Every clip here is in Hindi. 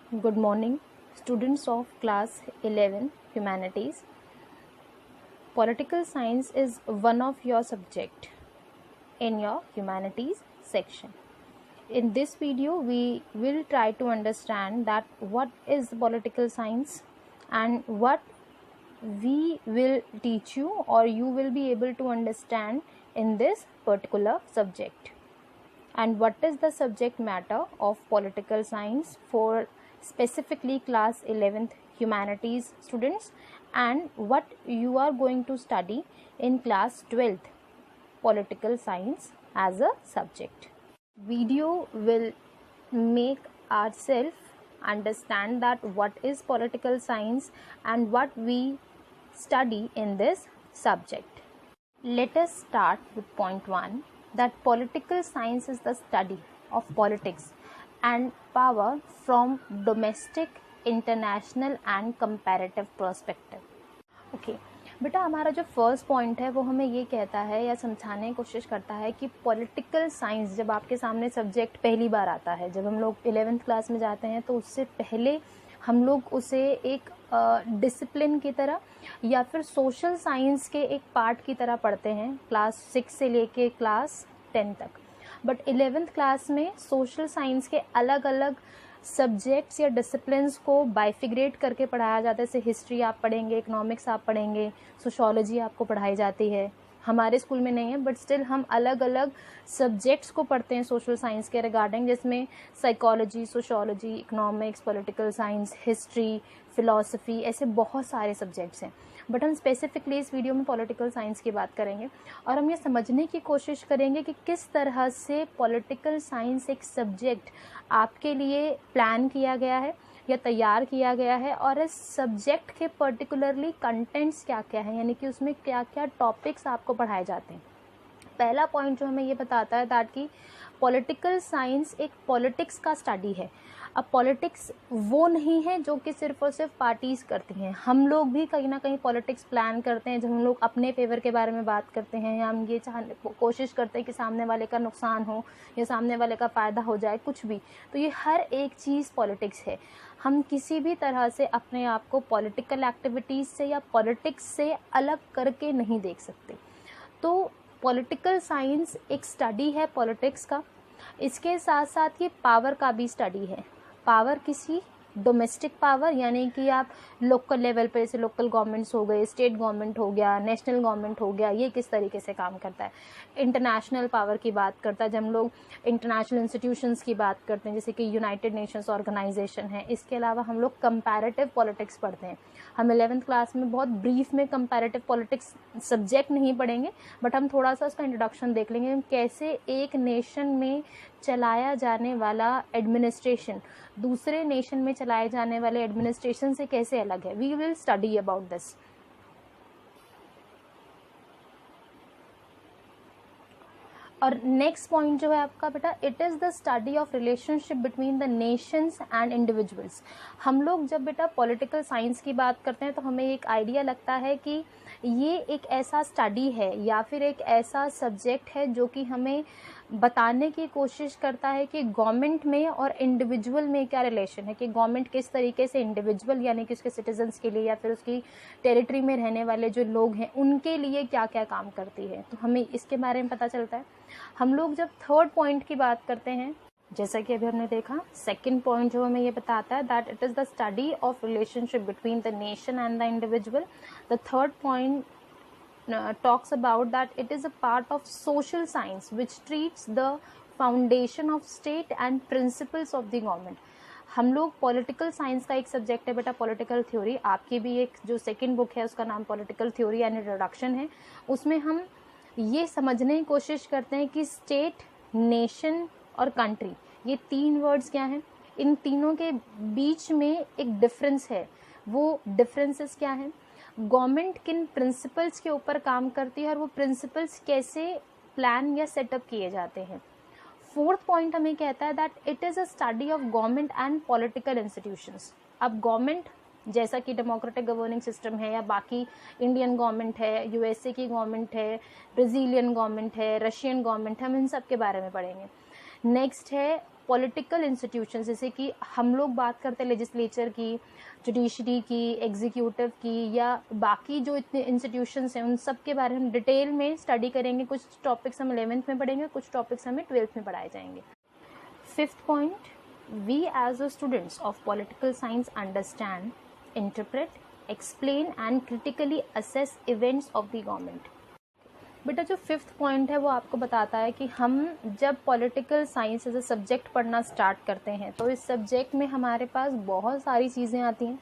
Good morning, students of class 11 Humanities. Political science is one of your subject in your Humanities section. In this video, we will try to understand that what is political science and what we will teach you or you will be able to understand in this particular subject. And what is the subject matter of political science for specifically class 11th humanities students, and what you are going to study in class 12th political science as a subject. Video will make ourselves understand that what is political science and what we study in this subject. Let us start with point 1, that political science is the study of politics and power from domestic, international and comparative perspective. Okay बेटा, हमारा जो फर्स्ट पॉइंट है वो हमें ये कहता है या समझाने की कोशिश करता है कि पॉलिटिकल साइंस जब आपके सामने सब्जेक्ट पहली बार आता है, जब हम लोग 11th क्लास में जाते हैं, तो उससे पहले हम लोग उसे एक डिसिप्लिन की तरह या फिर सोशल साइंस के एक पार्ट की तरह पढ़ते हैं क्लास 6 से लेके क्लास 10 तक. बट 11th क्लास में सोशल साइंस के अलग अलग सब्जेक्ट्स या डिसिप्लिन्स को बाइफिग्रेट करके पढ़ाया जाता है. जैसे हिस्ट्री आप पढ़ेंगे, इकोनॉमिक्स आप पढ़ेंगे, सोशोलॉजी आपको पढ़ाई जाती है. हमारे स्कूल में नहीं है, बट स्टिल हम अलग अलग सब्जेक्ट्स को पढ़ते हैं सोशल साइंस के रिगार्डिंग, जिसमें psychology, sociology, economics, political science, history, philosophy, ऐसे बहुत सारे सब्जेक्ट्स हैं. बट हम स्पेसिफिकली इस वीडियो में पॉलिटिकल साइंस की बात करेंगे और हम ये समझने की कोशिश करेंगे कि किस तरह से पॉलिटिकल साइंस एक सब्जेक्ट आपके लिए प्लान किया गया है या तैयार किया गया है, और इस सब्जेक्ट के पर्टिकुलरली कंटेंट्स क्या क्या हैं, यानी कि उसमें क्या क्या टॉपिक्स आपको पढ़ाए जाते हैं. पहला पॉइंट जो हमें ये बताता है दैट कि पॉलिटिकल साइंस एक पॉलिटिक्स का स्टडी है. अब पॉलिटिक्स वो नहीं है जो कि सिर्फ और सिर्फ पार्टीज़ करती हैं. हम लोग भी कहीं ना कहीं पॉलिटिक्स प्लान करते हैं. जब हम लोग अपने फेवर के बारे में बात करते हैं या हम ये कोशिश करते हैं कि सामने वाले का नुकसान हो या सामने वाले का फ़ायदा हो जाए, कुछ भी, तो ये हर एक चीज़ पॉलिटिक्स है. हम किसी भी तरह से अपने आप को पॉलिटिकल एक्टिविटीज़ से या पॉलिटिक्स से अलग करके नहीं देख सकते. तो पॉलिटिकल साइंस एक स्टडी है पॉलिटिक्स का. इसके साथ साथ ये पावर का भी स्टडी है. पावर किसी डोमेस्टिक पावर, यानी कि आप लोकल लेवल पे, जैसे लोकल गवर्नमेंट्स हो गए, स्टेट गवर्नमेंट हो गया, नेशनल गवर्नमेंट हो गया, ये किस तरीके से काम करता है. इंटरनेशनल पावर की बात करता है, जब हम लोग इंटरनेशनल इंस्टीट्यूशंस की बात करते हैं, जैसे कि यूनाइटेड नेशंस ऑर्गेनाइजेशन है. इसके अलावा हम लोग कंपैरेटिव पॉलिटिक्स पढ़ते हैं. हम 11th क्लास में बहुत ब्रीफ में कंपैरेटिव पॉलिटिक्स सब्जेक्ट नहीं पढ़ेंगे, बट हम थोड़ा सा उसका इंट्रोडक्शन देख लेंगे, कैसे एक नेशन में चलाया जाने वाला एडमिनिस्ट्रेशन दूसरे नेशन में चलाए जाने वाले एडमिनिस्ट्रेशन से कैसे अलग है. We will study about this. और नेक्स्ट पॉइंट जो है आपका बेटा, it is the study of relationship between the nations and individuals. हम लोग जब बेटा पॉलिटिकल साइंस की बात करते हैं तो हमें एक आइडिया लगता है कि ये एक ऐसा स्टडी है या फिर एक ऐसा सब्जेक्ट है जो कि हमें बताने की कोशिश करता है कि गवर्नमेंट में और इंडिविजुअल में क्या रिलेशन है, कि गवर्नमेंट किस तरीके से इंडिविजुअल यानी कि उसके सिटीजन्स के लिए या फिर उसकी टेरिटरी में रहने वाले जो लोग हैं उनके लिए क्या क्या काम करती है. तो हमें इसके बारे में पता चलता है. हम लोग जब थर्ड पॉइंट की बात करते हैं, जैसा कि अभी हमने देखा, सेकंड पॉइंट जो हमें ये बताता है that it is the study of relationship between the nation and the individual. The third point talks about that it is a part of social science which treats the foundation of state and principles of the government. हम लोग पॉलिटिकल साइंस का एक सब्जेक्ट है बेटा पॉलिटिकल थ्योरी. आपकी भी एक जो सेकंड बुक है उसका नाम पॉलिटिकल थ्योरी एंड इंट्रोडक्शन है. उसमें हम ये समझने की कोशिश करते हैं कि स्टेट, नेशन और कंट्री, ये तीन वर्ड्स क्या हैं, इन तीनों के बीच में एक डिफरेंस है. वो डिफरेंसेस क्या हैं, गवर्नमेंट किन प्रिंसिपल्स के ऊपर काम करती है और वो प्रिंसिपल्स कैसे प्लान या सेटअप किए जाते हैं. फोर्थ पॉइंट हमें कहता है that it is a study of government and political institutions. अब गवर्नमेंट जैसा कि डेमोक्रेटिक गवर्निंग सिस्टम है या बाकी इंडियन गवर्नमेंट है, यूएसए की गवर्नमेंट है, ब्राज़ीलियन गवर्नमेंट है, रशियन गवर्नमेंट है, हम इन सब के बारे में पढ़ेंगे. नेक्स्ट है पॉलिटिकल इंस्टीट्यूशन, जैसे कि हम लोग बात करते हैं लेजिस्लेचर की, जुडिशरी की, एग्जीक्यूटिव की, या बाकी जो इतने इंस्टीट्यूशंस हैं उन सब के बारे में हम डिटेल में स्टडी करेंगे। कुछ टॉपिक्स हम 11th में पढ़ेंगे, कुछ टॉपिक्स हमें 12th में पढ़ाए जाएंगे। 5th point, we as the students of political science understand, interpret, explain and critically assess events of the government। बेटा जो 5th पॉइंट है वो आपको बताता है कि हम जब political science as a subject पढ़ना स्टार्ट करते हैं तो इस सब्जेक्ट में हमारे पास बहुत सारी चीज़ें आती हैं।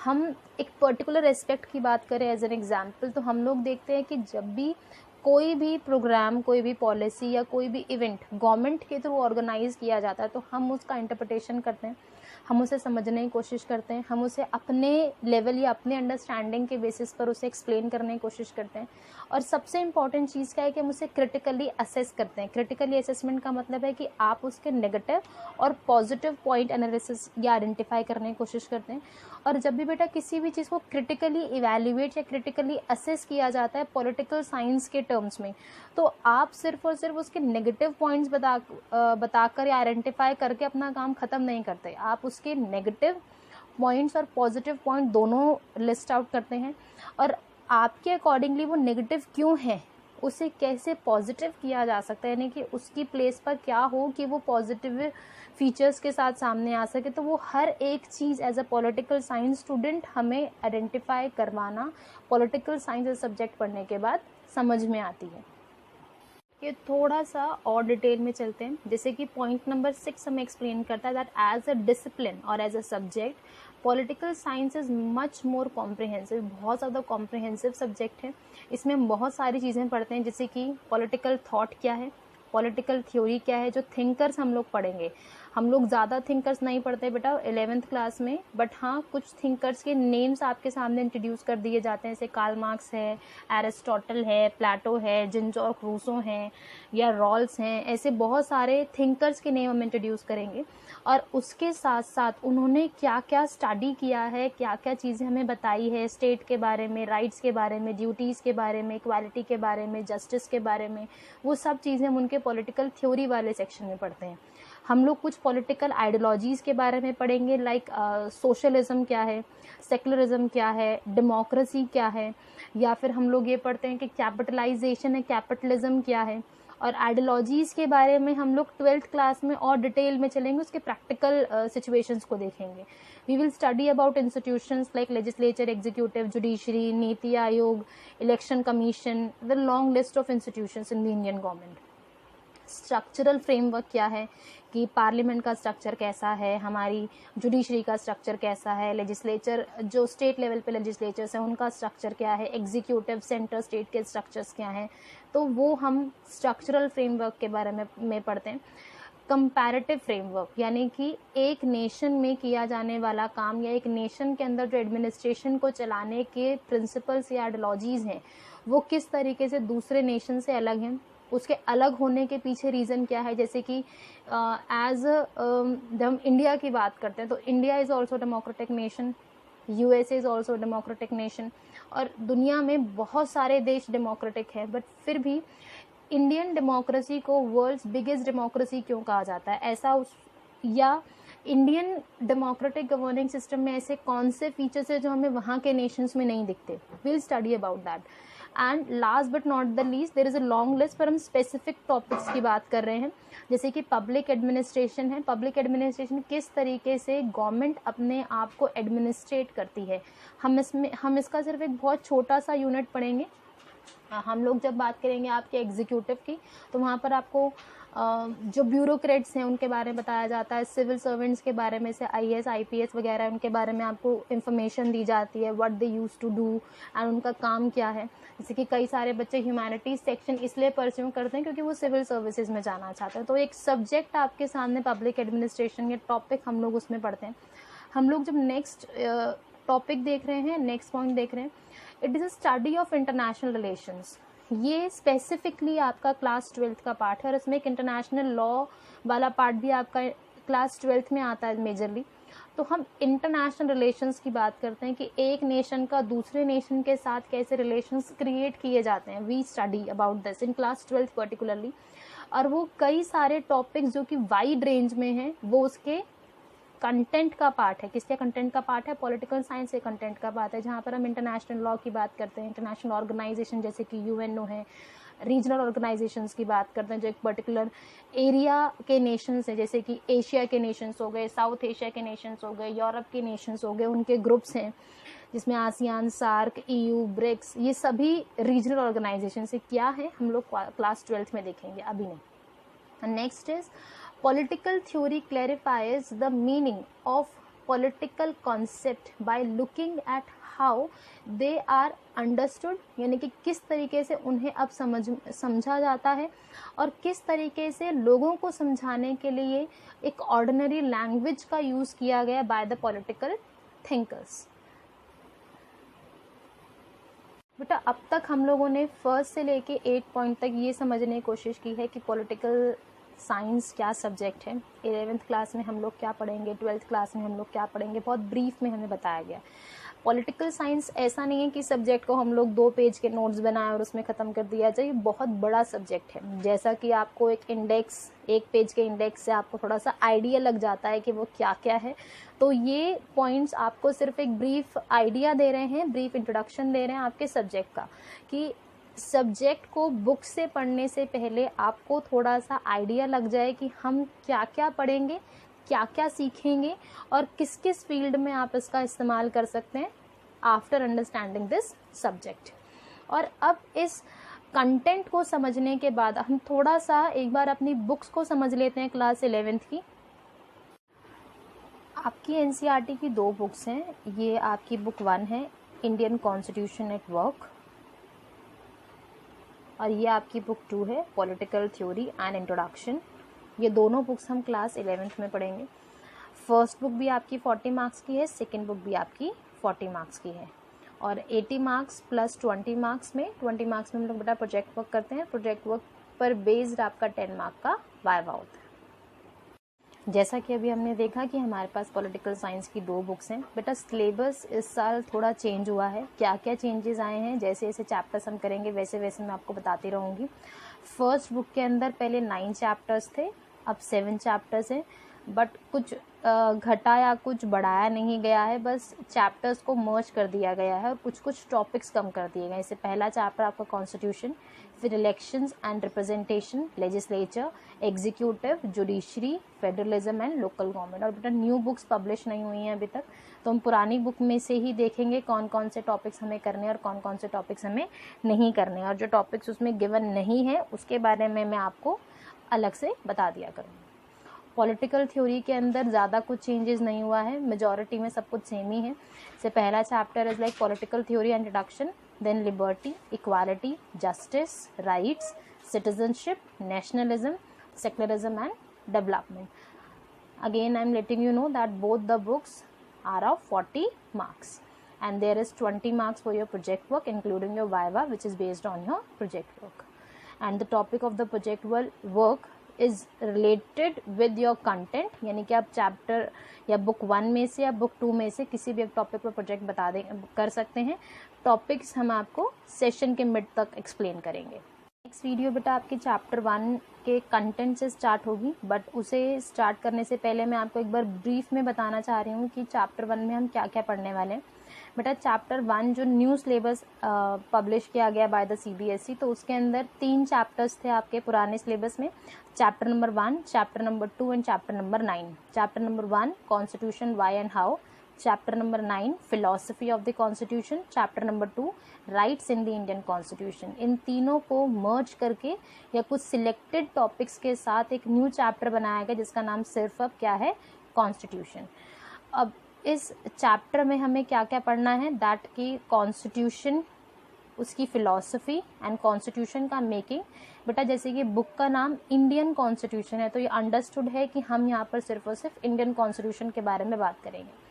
हम एक पर्टिकुलर एस्पेक्ट की बात करें एज एन एग्जाम्पल, तो हम लोग देखते हैं कि जब भी कोई भी प्रोग्राम, कोई भी पॉलिसी या कोई भी इवेंट गवर्नमेंट के थ्रू ऑर्गेनाइज किया जाता है तो हम उसका इंटरप्रिटेशन करते हैं, हम उसे समझने की कोशिश करते हैं, हम उसे अपने लेवल या अपने अंडरस्टैंडिंग के बेसिस पर उसे एक्सप्लेन करने की कोशिश करते हैं। और सबसे इम्पॉर्टेंट चीज़ क्या है कि हम उसे क्रिटिकली असेस करते हैं। क्रिटिकली असेसमेंट का मतलब है कि आप उसके नेगेटिव और पॉजिटिव पॉइंट एनालिसिस या आइडेंटिफाई करने की कोशिश करते हैं। और जब भी बेटा किसी भी चीज़ को क्रिटिकली इवैल्यूएट या क्रिटिकली असेस किया जाता है पॉलिटिकल साइंस के टर्म्स में, तो आप सिर्फ और सिर्फ उसके नेगेटिव पॉइंट्स बताकर या आइडेंटिफाई करके अपना काम ख़त्म नहीं करते। आप उसके नेगेटिव पॉइंट्स और पॉजिटिव पॉइंट दोनों लिस्ट आउट करते हैं और आपके अकॉर्डिंगली वो नेगेटिव क्यों है, उसे कैसे पॉजिटिव किया जा सकता है, यानी कि उसकी प्लेस पर क्या हो कि वो पॉजिटिव फीचर्स के साथ सामने आ सके। तो वो हर एक चीज़ as a political science student हमें आइडेंटिफाई करवाना पॉलिटिकल साइंस सब्जेक्ट पढ़ने के बाद समझ में आती है। ये थोड़ा सा और डिटेल में चलते हैं। जैसे कि पॉइंट नंबर 6 हमें एक्सप्लेन करता है दैट एज अ डिसिप्लिन और as a subject political science is much more comprehensive. बहुत ज़्यादा कॉम्प्रिहेंसिव सब्जेक्ट है। इसमें हम बहुत सारी चीज़ें पढ़ते हैं, जैसे कि पॉलिटिकल थॉट क्या है, पॉलिटिकल थ्योरी क्या है, जो थिंकर्स हम लोग पढ़ेंगे। हम लोग ज़्यादा थिंकर्स नहीं पढ़ते बेटा 11th क्लास में, बट हाँ कुछ थिंकर्स के नेम्स आपके सामने इंट्रोड्यूस कर दिए जाते हैं, जैसे कार्ल मार्क्स है, एरिस्टोटल है, प्लेटो है, जीन जैक रूसो हैं या रॉल्स हैं। ऐसे बहुत सारे थिंकर्स के नेम हम इंट्रोड्यूस करेंगे और उसके साथ साथ उन्होंने क्या क्या स्टडी किया है, क्या क्या चीज़ें हमें बताई है स्टेट के बारे में, राइट्स के बारे में, ड्यूटीज़ के बारे में, इक्वालिटी के बारे में, जस्टिस के बारे में, वो सब चीज़ें हम उनके पॉलिटिकल थ्योरी वाले सेक्शन में पढ़ते हैं। हम लोग कुछ पॉलिटिकल आइडियोलॉजीज़ के बारे में पढ़ेंगे, लाइक सोशलिज्म क्या है, सेकुलरिज्म क्या है, डेमोक्रेसी क्या है, या फिर हम लोग ये पढ़ते हैं कि कैपिटलाइजेशन है, कैपिटलिज्म क्या है। और आइडियोलॉजीज़ के बारे में हम लोग 12th क्लास में और डिटेल में चलेंगे, उसके प्रैक्टिकल सिचुएशंस को देखेंगे। We will study about institutions like legislature, executive, judiciary, NITI Aayog, election commission, the long list of institutions in the Indian government. Structural framework क्या है कि पार्लियामेंट का स्ट्रक्चर कैसा है, हमारी जुडिशरी का स्ट्रक्चर कैसा है, लेजिस्लेचर जो स्टेट लेवल पे लेजिस्लेचर्स हैं उनका स्ट्रक्चर क्या है, एग्जीक्यूटिव सेंटर स्टेट के स्ट्रक्चर्स क्या हैं, तो वो हम स्ट्रक्चरल फ्रेमवर्क के बारे में पढ़ते हैं। कंपैरेटिव फ्रेमवर्क यानी कि एक नेशन में किया जाने वाला काम या एक नेशन के अंदर जो एडमिनिस्ट्रेशन को चलाने के प्रिंसिपल्स या आइडियोलॉजीज़ हैं वो किस तरीके से दूसरे नेशन से अलग हैं, उसके अलग होने के पीछे रीज़न क्या है। जैसे कि जब हम इंडिया की बात करते हैं तो India is also democratic nation, USA is also democratic nation, और दुनिया में बहुत सारे देश डेमोक्रेटिक है, बट फिर भी इंडियन डेमोक्रेसी को वर्ल्ड्स बिगेस्ट डेमोक्रेसी क्यों कहा जाता है, ऐसा या इंडियन डेमोक्रेटिक गवर्निंग सिस्टम में ऐसे कौन से फीचर्स है जो हमें वहाँ के नेशंस में नहीं दिखते। Will study about that. And last but not the least there is a long list, पर हम स्पेसिफिक टॉपिक्स की बात कर रहे हैं, जैसे कि पब्लिक एडमिनिस्ट्रेशन है। पब्लिक एडमिनिस्ट्रेशन किस तरीके से गवर्नमेंट अपने आप को एडमिनिस्ट्रेट करती है, हम इसका सिर्फ एक बहुत छोटा सा यूनिट पढ़ेंगे। हम लोग जब बात करेंगे आपके एग्जीक्यूटिव की तो वहाँ पर आपको जो ब्यूरोक्रेट्स हैं उनके बारे में बताया जाता है, सिविल सर्वेंट्स के बारे में से आईएएस आईपीएस वगैरह उनके बारे में आपको इन्फॉर्मेशन दी जाती है, what they use to do and उनका काम क्या है। जैसे कि कई सारे बच्चे ह्यूमैनिटीज़ सेक्शन इसलिए परस्यू करते हैं क्योंकि वो सिविल सर्विसेज में जाना चाहते हैं, तो एक सब्जेक्ट आपके सामने पब्लिक एडमिनिस्ट्रेशन के टॉपिक हम लोग उसमें पढ़ते हैं। हम लोग जब नेक्स्ट टॉपिक देख रहे हैं, नेक्स्ट पॉइंट देख रहे हैं, it is a study of international relations. ये स्पेसिफिकली आपका क्लास 12th का पार्ट है और इसमें एक इंटरनेशनल लॉ वाला पार्ट भी आपका क्लास 12th में आता है मेजरली। तो हम इंटरनेशनल रिलेशंस की बात करते हैं कि एक नेशन का दूसरे नेशन के साथ कैसे रिलेशंस क्रिएट किए जाते हैं। We study about this in class 12th particularly. और वो कई सारे टॉपिक्स जो कि वाइड रेंज में हैं वो उसके कंटेंट का पार्ट है। किसके कंटेंट का पार्ट है? पॉलिटिकल साइंस के कंटेंट का पार्ट है, जहाँ पर हम इंटरनेशनल लॉ की बात करते हैं, इंटरनेशनल ऑर्गेनाइजेशन जैसे कि यूएनओ है, रीजनल ऑर्गेनाइजेशंस की बात करते हैं जो एक पर्टिकुलर एरिया के नेशंस हैं, जैसे कि एशिया के नेशंस हो गए, साउथ एशिया के नेशंस हो गए, यूरोप के नेशंस हो गए, उनके ग्रुप्स हैं जिसमें आसियान, सार्क, ईयू, ब्रिक्स, ये सभी रीजनल ऑर्गेनाइजेशन से क्या है हम लोग क्लास 12th में देखेंगे, अभी नहीं। Next is political theory clarifies the meaning of political concept by looking at how they are understood, यानी कि किस तरीके से उन्हें अब समझा जाता है और किस तरीके से लोगों को समझाने के लिए एक ऑर्डिनरी लैंग्वेज का यूज़ किया गया बाय द पॉलिटिकल थिंकर्स। बेटा अब तक हम लोगों ने फर्स्ट से लेके 8 पॉइंट तक ये समझने की कोशिश की है कि पॉलिटिकल साइंस क्या सब्जेक्ट है, 11th क्लास में हम लोग क्या पढ़ेंगे, 12th क्लास में हम लोग क्या पढ़ेंगे, बहुत ब्रीफ में हमें बताया गया। पॉलिटिकल साइंस ऐसा नहीं है कि सब्जेक्ट को हम लोग 2 पेज के नोट्स बनाएं और उसमें ख़त्म कर दिया जाए, बहुत बड़ा सब्जेक्ट है। जैसा कि आपको एक इंडेक्स, 1 पेज के इंडेक्स से आपको थोड़ा सा आइडिया लग जाता है कि वो क्या क्या है, तो ये पॉइंट्स आपको सिर्फ एक ब्रीफ आइडिया दे रहे हैं, ब्रीफ इंट्रोडक्शन दे रहे हैं आपके सब्जेक्ट का, कि सब्जेक्ट को बुक से पढ़ने से पहले आपको थोड़ा सा आइडिया लग जाए कि हम क्या क्या पढ़ेंगे, क्या क्या सीखेंगे और किस किस फील्ड में आप इसका इस्तेमाल कर सकते हैं आफ्टर अंडरस्टैंडिंग दिस सब्जेक्ट। और अब इस कंटेंट को समझने के बाद हम थोड़ा सा एक बार अपनी बुक्स को समझ लेते हैं क्लास 11th की। आपकी एनसीईआरटी की 2 बुक्स हैं। ये आपकी बुक 1 है, इंडियन कॉन्स्टिट्यूशन एट वर्क, और ये आपकी बुक 2 है, पॉलिटिकल थ्योरी एंड इंट्रोडक्शन। ये दोनों बुक्स हम क्लास 11th में पढ़ेंगे। फर्स्ट बुक भी आपकी 40 मार्क्स की है, सेकंड बुक भी आपकी 40 मार्क्स की है, और 80 मार्क्स प्लस 20 मार्क्स में, 20 मार्क्स में हम लोग बेटा प्रोजेक्ट वर्क करते हैं। प्रोजेक्ट वर्क पर बेस्ड आपका 10 मार्क का वाइवा होता है। जैसा कि अभी हमने देखा कि हमारे पास पॉलिटिकल साइंस की 2 बुक्स हैं। बेटा सिलेबस इस साल थोड़ा चेंज हुआ है, क्या क्या चेंजेस आए हैं, जैसे जैसे चैप्टर्स हम करेंगे वैसे वैसे मैं आपको बताती रहूँगी। फर्स्ट बुक के अंदर पहले 9 चैप्टर्स थे, अब 7 चैप्टर्स हैं, बट कुछ घटा या कुछ बढ़ाया नहीं गया है, बस चैप्टर्स को मर्ज कर दिया गया है और कुछ कुछ टॉपिक्स कम कर दिए गए। इससे पहला चैप्टर आपका कॉन्स्टिट्यूशन, फिर elections and representation, legislature, executive, judiciary, federalism and local government. और बेटा न्यू बुक्स पब्लिश नहीं हुई हैं अभी तक, तो हम पुरानी बुक में से ही देखेंगे कौन कौन से टॉपिक्स हमें करने हैं और कौन कौन से टॉपिक्स हमें नहीं करने हैं, और जो टॉपिक्स उसमें गिवन नहीं है उसके बारे में मैं आपको अलग से बता दिया करूँगी। पॉलिटिकल थ्योरी के अंदर ज़्यादा कुछ चेंजेस नहीं हुआ है, मेजॉरिटी में सब कुछ सेम ही है। से पहला chapter is like political theory and introduction, then liberty, equality, justice, rights, citizenship, nationalism, secularism and development. Again, I am letting you know that both the books are of 40 marks, and there is 20 marks for your project work, including your viva, which is based on your project work. And the topic of the project work is related with your content, यानी कि आप चैप्टर या बुक 1 में से या बुक 2 में से किसी भी एक टॉपिक पर प्रोजेक्ट बता दें कर सकते हैं। टॉपिक्स हम आपको सेशन के मिड तक एक्सप्लेन करेंगे। नेक्स्ट वीडियो बेटा आपकी चैप्टर 1 के कंटेंट से स्टार्ट होगी, बट उसे स्टार्ट करने से पहले मैं आपको एक बार ब्रीफ में बताना चाह रही हूँ कि चैप्टर 1 में हम क्या क्या पढ़ने वाले हैं। बेटा चैप्टर 1 जो न्यू सिलेबस पब्लिश किया गया बाय द CBSE, तो उसके अंदर 3 चैप्टर्स थे आपके पुराने सिलेबस में, chapter number 1, chapter number 2 and chapter number 9। Chapter number 1 constitution why and how, chapter number 9 philosophy of the constitution, chapter number 2 rights in the Indian constitution. इन तीनों को मर्ज करके या कुछ सिलेक्टेड टॉपिक्स के साथ एक न्यू चैप्टर बनाया गया जिसका नाम सिर्फ अब क्या है, कॉन्स्टिट्यूशन। अब इस चैप्टर में हमें क्या क्या पढ़ना है, दैट की कॉन्स्टिट्यूशन, उसकी फिलॉसफी एंड कॉन्स्टिट्यूशन का मेकिंग। बेटा जैसे कि बुक का नाम इंडियन कॉन्स्टिट्यूशन है, तो ये अंडरस्टूड है कि हम यहाँ पर सिर्फ और सिर्फ इंडियन कॉन्स्टिट्यूशन के बारे में बात करेंगे।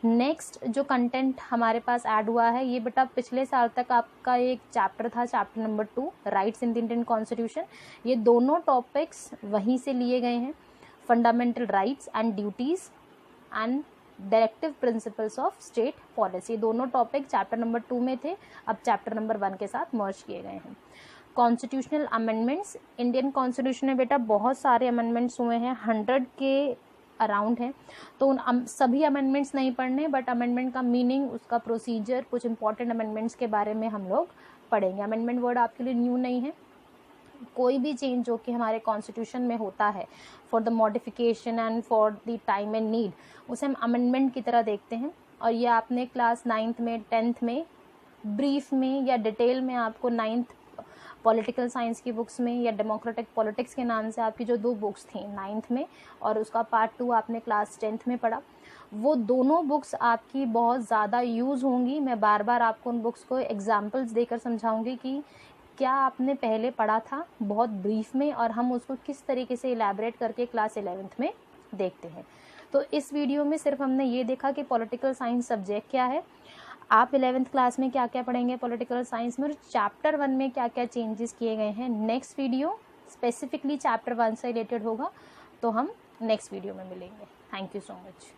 नेक्स्ट जो कंटेंट हमारे पास ऐड हुआ है, ये बेटा पिछले साल तक आपका एक चैप्टर था, chapter number 2 rights in the Indian constitution. ये दोनों टॉपिक्स वहीं से लिए गए हैं, fundamental rights and duties and directive principles of state policy. दोनों टॉपिक चैप्टर नंबर 2 में थे, अब चैप्टर नंबर 1 के साथ मर्ज किए गए हैं। कॉन्स्टिट्यूशनल अमेंडमेंट्स, इंडियन कॉन्स्टिट्यूशन में बेटा बहुत सारे अमेंडमेंट्स हुए हैं, 100 के अराउंड हैं, तो उन सभी अमेंडमेंट्स नहीं पढ़ने, बट अमेंडमेंट का मीनिंग, उसका प्रोसीजर, कुछ इंपॉर्टेंट अमेंडमेंट्स के बारे में हम लोग पढ़ेंगे। अमेंडमेंट वर्ड आपके लिए न्यू नहीं है। कोई भी चेंज जो कि हमारे कॉन्स्टिट्यूशन में होता है for the modification and for the time and need, उसे हम अमेंडमेंट की तरह देखते हैं। और ये आपने क्लास 9th में 10th में ब्रीफ में या डिटेल में आपको 9th पॉलिटिकल साइंस की बुक्स में या डेमोक्रेटिक पॉलिटिक्स के नाम से आपकी जो 2 बुक्स थी 9th में, और उसका पार्ट 2 आपने क्लास 10th में पढ़ा, वो दोनों बुक्स आपकी बहुत ज़्यादा यूज़ होंगी। मैं बार बार आपको उन बुक्स को एग्जाम्पल्स देकर समझाऊंगी कि क्या आपने पहले पढ़ा था बहुत ब्रीफ में, और हम उसको किस तरीके से इलेबरेट करके क्लास 11th में देखते हैं। तो इस वीडियो में सिर्फ हमने ये देखा कि पॉलिटिकल साइंस सब्जेक्ट क्या है, आप 11th क्लास में क्या क्या पढ़ेंगे पॉलिटिकल साइंस में, और चैप्टर 1 में क्या क्या चेंजेस किए गए हैं। नेक्स्ट वीडियो स्पेसिफिकली चैप्टर 1 से रिलेटेड होगा, तो हम नेक्स्ट वीडियो में मिलेंगे। Thank you so much.